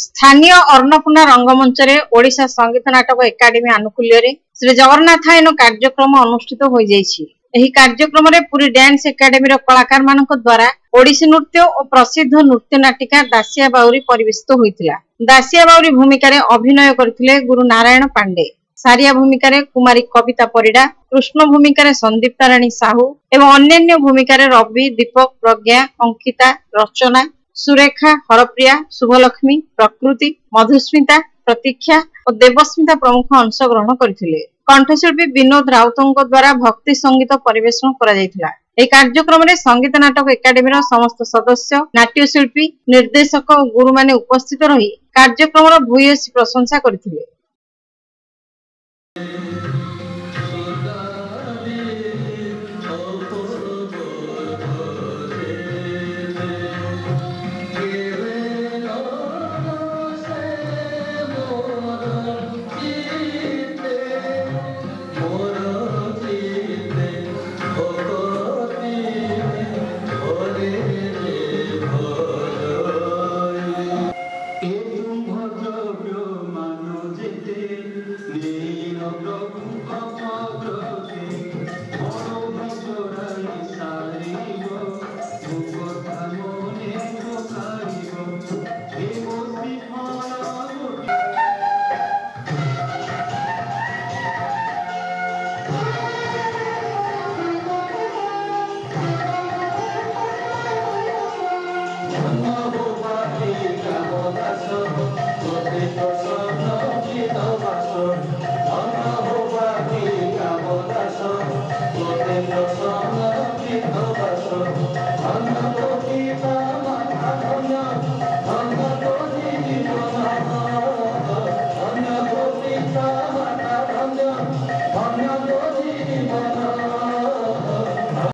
स्थानीय अन्नपूर्णा रंगमंच रे ओडिशा संगीत नाटक एकाडेमी आनुकूल्य रे श्री जगन्नाथायन कार्यक्रम अनुष्ठित हो जाइछि। एही कार्यक्रम रे पुरी डांस एकाडेमी रो कलाकार मानक द्वारा ओडिसी नृत्य और प्रसिद्ध नृत्य नाटिका दासिया बाउरी परिवेशित होइतिला। दासिया बाउरी भूमिका रे अभिनय करथिले गुरु नारायण पांडे, सारिया भूमिका रे कुमारी कविता परिडा, कृष्ण भूमिका रे संदीप्ता राणी साहू एवं अन्य भूमिका रे रवि, दीपक, प्रज्ञा, अंकिता, रचना, सुरेखा, हरप्रिया, शुभलक्ष्मी, प्रकृति, मधुस्मिता, प्रतीक्षा और देवस्मिता प्रमुख अंशग्रहण करथिले। कंठशिल्पी विनोद राउतଙ୍କ द्वारा भक्ति संगीत परिवेषण करा जायतिला। এই कार्यक्रम संगीत नाटक एकाडेमी समस्त सदस्य, नाट्यशिल्पी, निर्देशक और गुरु माने उपस्थित रही कार्यक्रम भूयसी प्रशंसा करथिले।